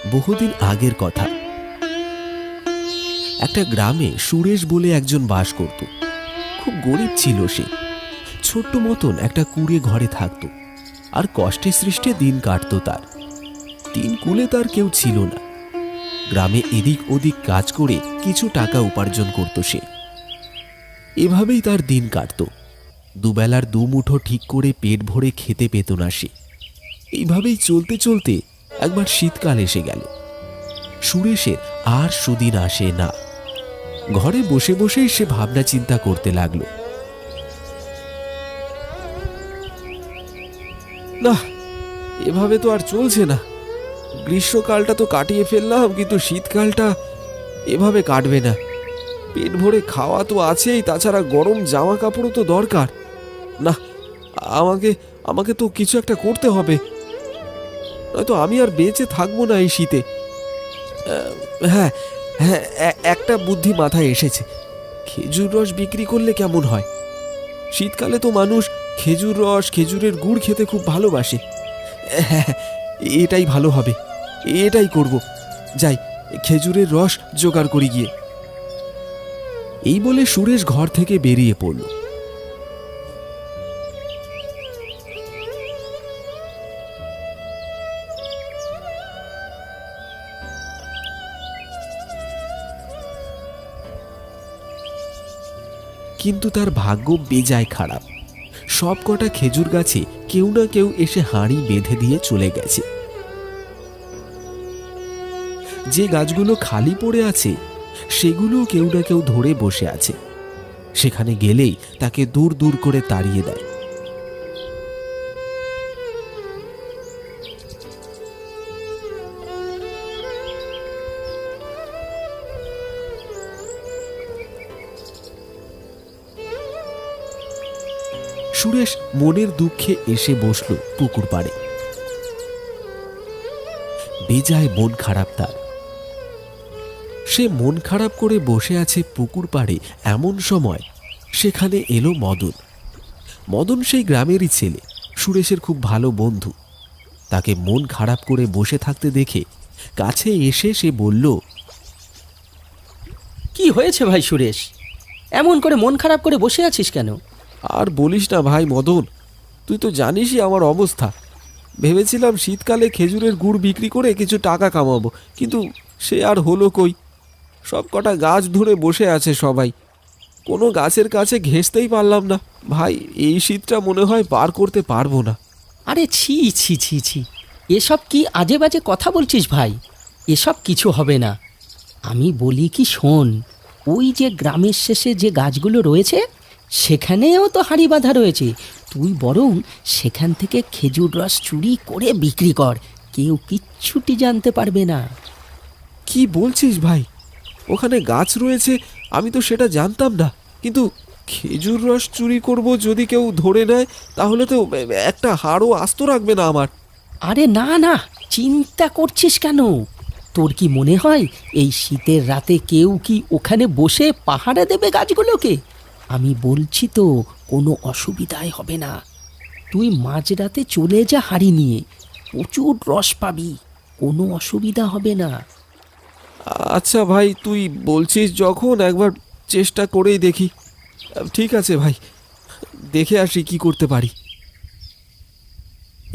বহুদিন আগের কথা। একটা গ্রামে সুরেশ বলে একজন বাস করত। খুব গরিব ছিল সে। ছোট্ট মতন একটা কুঁড়ে ঘরে থাকত, আর কষ্টে সৃষ্টে দিন কাটত তার। তিন কুলে তার কেউ ছিল না। গ্রামে এদিক ওদিক কাজ করে কিছু টাকা উপার্জন করত সে। এভাবেই তার দিন কাটত। দুবেলার দুমুঠো ঠিক করে পেট ভরে খেতে পেত না সে। এইভাবেই চলতে চলতে একবার শীতকাল এসে গেল। সুরেশের আর সুদিন আসে না। ঘরে বসে বসেই সে ভাবনা চিন্তা করতে লাগলো। না, এভাবে তো আর চলছে না। গ্রীষ্মকালটা তো কাটিয়ে ফেললাম, কিন্তু শীতকালটা এভাবে কাটবে না। পেট ভরে খাওয়া তো আছেই, তাছাড়া গরম জামা কাপড়ও তো দরকার। না, আমাকে আমাকে তো কিছু একটা করতে হবে, নয়তো আমি আর বেঁচে থাকবো না এই শীতে। হ্যাঁ হ্যাঁ, একটা বুদ্ধি মাথায় এসেছে। খেজুর রস বিক্রি করলে কেমন হয়? শীতকালে তো মানুষ খেজুর রস, খেজুরের গুড় খেতে খুব ভালোবাসে। হ্যাঁ, এটাই ভালো হবে, এটাই করব। যাই, খেজুরের রস জোগাড় করি গিয়ে। এই বলে সুরেশ ঘর থেকে বেরিয়ে পড়ল। কিন্তু তার ভাগ্য বেজায় খারাপ। সব কটা খেজুর গাছে কেউ না কেউ এসে হাঁড়ি বেঁধে দিয়ে চলে গেছে। যে গাছগুলো খালি পড়ে আছে সেগুলো কেউ না কেউ ধরে বসে আছে। সেখানে গেলেই তাকে দূর দূর করে তাড়িয়ে দেয়। সুরেশ মনের দুঃখে এসে বসল পুকুর পাড়ে। বেজায় মন খারাপ তার। সে মন খারাপ করে বসে আছে পুকুর পাড়ে। এমন সময় সেখানে এলো মদন। মদন সেই গ্রামেরই ছেলে, সুরেশের খুব ভালো বন্ধু। তাকে মন খারাপ করে বসে থাকতে দেখে কাছে এসে সে বলল, কি হয়েছে ভাই সুরেশ? এমন করে মন খারাপ করে বসে আছিস কেন? আর বলিস না ভাই মদন, তুই তো জানিসই আমার অবস্থা। ভেবেছিলাম শীতকালে খেজুরের গুড় বিক্রি করে কিছু টাকা কামাবো, কিন্তু সে আর হলো কই। সব কটা গাছ ধরে বসে আছে সবাই, কোনো গাছের কাছে ঘেঁষতেই পারলাম না। ভাই, এই শীতটা মনে হয় পার করতে পারবো না। আরে ছি ছি ছি ছি, এসব কি আজে বাজে কথা বলছিস ভাই? এসব কিছু হবে না। আমি বলি কি শোন, ওই যে গ্রামের শেষে যে গাছগুলো রয়েছে সেখানেও তো হাঁড়ি বাঁধা রয়েছে। তুই বরং সেখান থেকে খেজুর রস চুরি করে বিক্রি কর, কেউ কিচ্ছুটি জানতে পারবে না। কি বলছিস ভাই? ওখানে গাছ রয়েছে, আমি তো সেটা জানতাম না। কিন্তু খেজুর রস চুরি করব যদি কেউ ধরে নেয়, তাহলে তো একটা হাড়ও আস্ত রাখবে না আমার। আরে না না, চিন্তা করছিস কেন? তোর কি মনে হয় এই শীতের রাতে কেউ কি ওখানে বসে পাহারা দেবে গাছগুলোকে? আমি বলছি তো, কোনো অসুবিধাই হবে না। তুই মাঝরাতে চলে যা হাঁড়ি নিয়ে, প্রচুর রস পাবি, কোনো অসুবিধা হবে না। আচ্ছা ভাই, তুই বলছিস যখন, একবার চেষ্টা করেই দেখি। ঠিক আছে ভাই, দেখে আসি কি করতে পারি।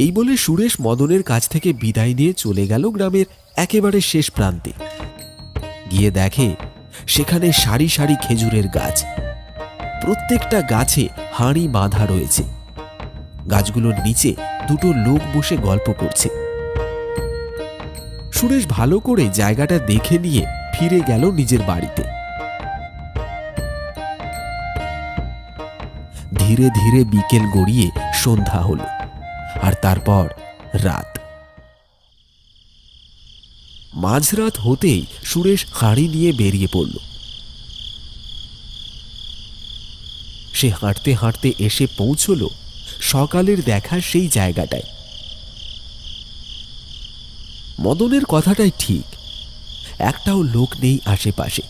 এই বলে সুরেশ মদনের কাছ থেকে বিদায় নিয়ে চলে গেল গ্রামের একেবারে শেষ প্রান্তে। গিয়ে দেখে সেখানে সারি সারি খেজুরের গাছ। প্রত্যেকটা গাছে হাঁড়ি বাঁধা রয়েছে। গাছগুলোর নিচে দুটো লোক বসে গল্প করছে। সুরেশ ভালো করে জায়গাটা দেখে নিয়ে ফিরে গেল নিজের বাড়িতে। ধীরে ধীরে বিকেল গড়িয়ে সন্ধ্যা হলো, আর তারপর রাত। মাঝরাত হতেই সুরেশ হাঁড়ি নিয়ে বেরিয়ে পড়ল। সে হাঁটতে হাঁটতে এসে পৌঁছল সকালের দেখা সেই জায়গাটায়। মদনের কথাটাই ঠিক, একটাও লোক নেই আশেপাশে।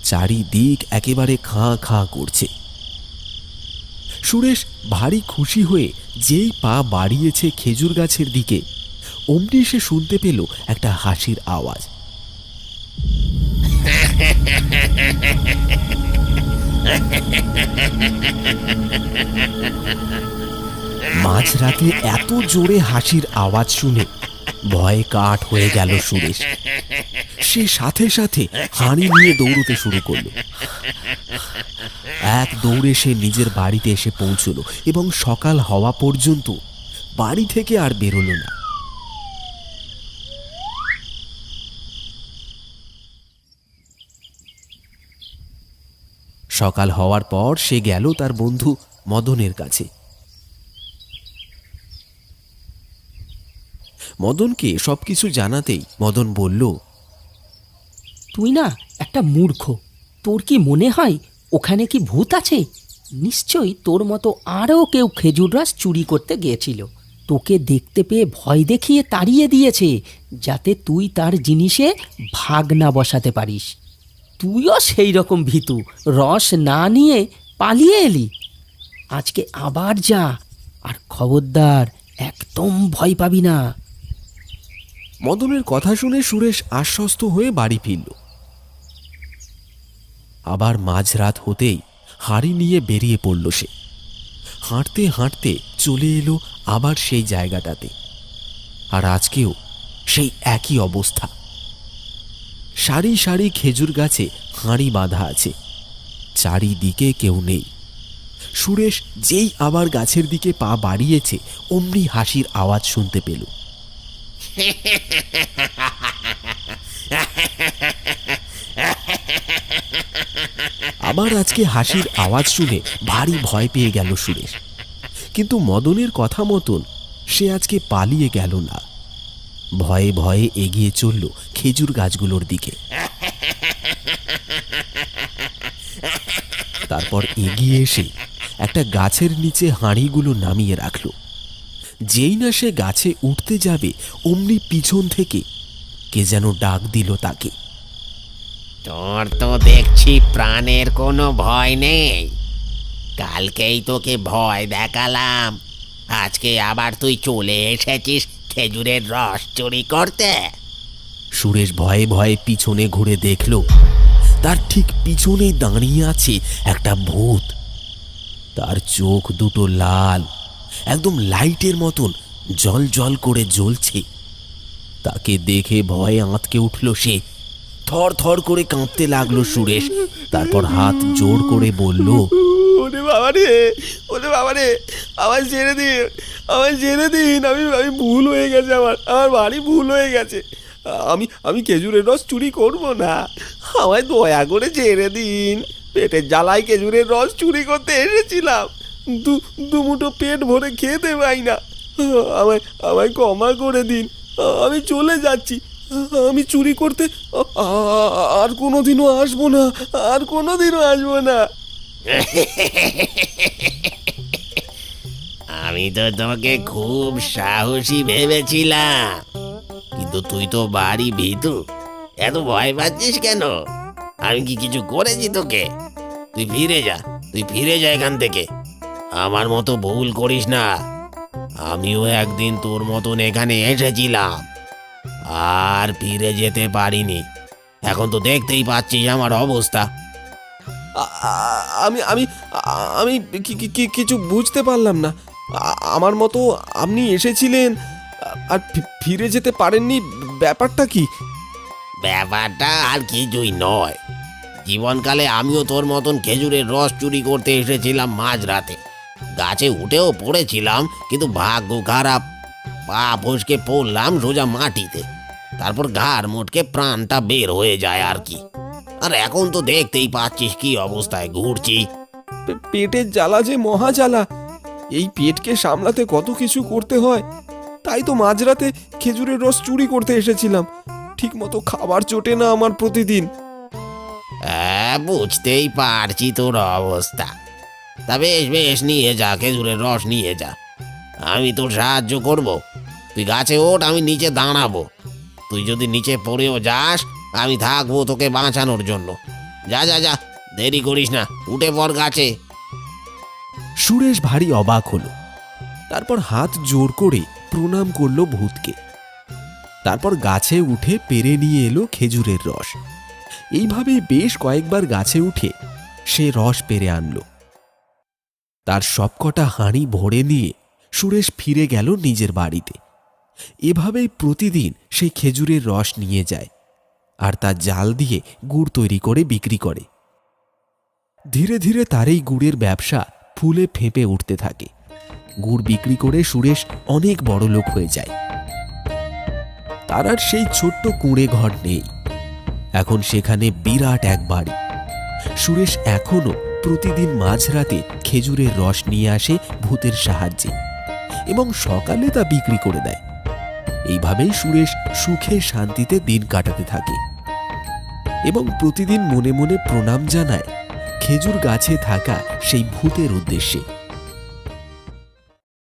চারিদিক একেবারে খাঁ খাঁ করছে। সুরেশ ভারী খুশি হয়ে যেই পা বাড়িয়েছে খেজুর গাছের দিকে, অমনি সে শুনতে পেল একটা হাসির আওয়াজ। মাঝরাতে এত জোরে হাসির আওয়াজ শুনে ভয়ে কাঠ হয়ে গেল সুরেশ। সে সাথে সাথে হাঁড়ি নিয়ে দৌড়তে শুরু করলো। এক দৌড়ে সে নিজের বাড়িতে এসে পৌঁছলো এবং সকাল হওয়া পর্যন্ত বাড়ি থেকে আর বেরোলো না। সকাল হওয়ার পর সে গেল তার বন্ধু মদনের কাছে। মদনকে সবকিছু জানাতেই মদন বলল, তুই না একটা মূর্খ। তোর কি মনে হয় ওখানে কি ভূত আছে? নিশ্চয়ই তোর মতো আরও কেউ খেজুর রস চুরি করতে গিয়েছিল। তোকে দেখতে পেয়ে ভয় দেখিয়ে তাড়িয়ে দিয়েছে, যাতে তুই তার জিনিসে ভাগ না বসাতে পারিস। তুইও সেই রকম ভীতু, রস না নিয়ে পালিয়ে এলি। আজকে আবার যা, আর খবরদার একদম ভয় পাবি না। মদনের কথা শুনে সুরেশ আশ্বস্ত হয়ে বাড়ি ফিরল। আবার মাঝরাত হতেই হাঁড়ি নিয়ে বেরিয়ে পড়ল সে। হাঁটতে হাঁটতে চলে এলো আবার সেই জায়গাটাতে। আর আজকেও সেই একই অবস্থা। সারি সারি খেজুর গাছে হাঁড়ি বাঁধা আছে, চারিদিকে কেউ নেই। সুরেশ যেই আবার গাছের দিকে পা বাড়িয়েছে অমনি হাসির আওয়াজ শুনতে পেল। আবার আজকে হাসির আওয়াজ শুনে ভারী ভয় পেয়ে গেল সুরেশ। কিন্তু মদনের কথা মতন সে আজকে পালিয়ে গেল না। ভয়ে ভয়ে এগিয়ে চলল খেজুর গাছগুলোর দিকে। তারপর এগিয়ে এসে একটা গাছের নিচে হাঁড়িগুলো নামিয়ে রাখল। যেই না সে গাছে উঠতে যাবে অমনি পিছন থেকে কে যেন ডাক দিল তাকে। তোর তো দেখছি প্রাণের কোনো ভয় নেই। কালকেই তোকে ভয় দেখালাম, আজকে আবার তুই চলে এসেছিস খেজুরের রস চুরি করতে। সুরেশ ভয়ে ভয়ে পিছনে ঘুরে দেখল তার ঠিক পিছনে দাঁড়িয়ে আছে একটা ভূত। তার চোখ দুটো লাল, একদম লাইটের মতন জল জল করে জ্বলছে। তাকে দেখে ভয়ে আঁতকে উঠল সে। থর থর করে কাঁপতে লাগলো সুরেশ। তারপর হাত জোর করে বলল, ওরে বাবা রে, ওরে বাবা রে, আমায় ছেড়ে দিন, আমায় ছেড়ে দিন। আমি ভুল হয়ে গেছে, আমার বাড়ি ভুল হয়ে গেছে। আমি খেজুরের রস চুরি করব না, আমায় দয়া করে ছেড়ে দিন। পেটের জ্বালায় খেজুরের রস চুরি করতে এসেছিলাম, দুমুঠো পেট ভরে খেতে পাই না। আমায় ক্ষমা করে দিন, আমি চলে যাচ্ছি। আমি চুরি করতে আর কোনোদিনও আসবো না, আর কোনোদিনও আসবো না। আমি তো তোকে খুব সাহসী ভেবেছিলাম, কিন্তু তুই তো বাড়ি ভীতু। এত ভয় পাচ্ছিস কেন? আমি কি কিছু করেছি তোকে? তুই ফিরে যা, তুই ফিরে যা এখান থেকে। আমার মতো ভুল করিস না। আমিও একদিন তোর মতন এখানে এসেছিলাম, আর ফিরে যেতে পারিনি। এখন তো দেখতেই পাচ্ছিস আমার অবস্থা। আমি আমি আমি কিছু বুঝতে পারলাম না। আমার মতো আপনি এসেছিলেন আর ফিরে যেতে পারেননি, ব্যাপারটা কি? ব্যাপারটা আর কিছুই নয়। জীবনকালে আমিও তোর মতন খেজুরের রস চুরি করতে এসেছিলাম মাঝরাতে। গাছে উঠেও পড়েছিলাম, কিন্তু ভাগ্য খারাপ, পা ফসকে পড়লাম সোজা মাটিতে। তারপর ঘাড় মোটকে প্রাণটা বের হয়ে যায় আর কি। আর এখন তো দেখতেই পাচ্ছিস কি অবস্থায় ঘুরছি। পেটের জ্বালা যে মহা জ্বালা, এই পেটকে সামলাতে কত কিছু করতে হয়। তাই তো মাঝরাতে খেজুরের রস চুরি করতে এসেছিলাম। ঠিক মতো খাবার জোটে না আমার প্রতিদিন। হ্যাঁ, বুঝতেই পারছি তোর অবস্থা। তা বেশ বেশ, নিয়ে যা, খেজুরের রস নিয়ে যা। আমি তোর সাহায্য করব। তুই গাছে ওঠ, আমি নিচে দাঁড়াবো। তুই যদি নিচে পড়েও যাস, আমি থাকবো তোকে বাঁচানোর জন্য। যা যা যা, দেরি করিস না, উঠে পড় গাছে। সুরেশ ভারী অবাক হলো। তারপর হাত জোর করে প্রণাম করলো ভূতকে। তারপর গাছে উঠে পেরে নিয়ে এলো খেজুরের রস। এইভাবেই বেশ কয়েকবার গাছে উঠে সে রস পেরে আনলো। তার সবকটা হাঁড়ি ভরে নিয়ে সুরেশ ফিরে গেল নিজের বাড়িতে। এভাবেই প্রতিদিন সে খেজুরের রস নিয়ে যায় আর তা জাল দিয়ে গুড় তৈরি করে বিক্রি করে। ধীরে ধীরে তার এই গুড়ের ব্যবসা ফুলে ফেঁপে উঠতে থাকে। গুড় বিক্রি করে সুরেশ অনেক বড় লোক হয়ে যায়। তার আর সেই ছোট্ট কুঁড়ে ঘর নেই, এখন সেখানে বিরাট এক বাড়ি। সুরেশ এখনো প্রতিদিন মাঝরাতে খেজুরের রস নিয়ে আসে ভূতের সাহায্যে এবং সকালে তা বিক্রি করে দেয়। এইভাবেই সুরেশ সুখে শান্তিতে দিন কাটাতে থাকে এবং প্রতিদিন মনে মনে প্রণাম জানায় খেজুর গাছে থাকা সেই ভূতের উদ্দেশ্যে।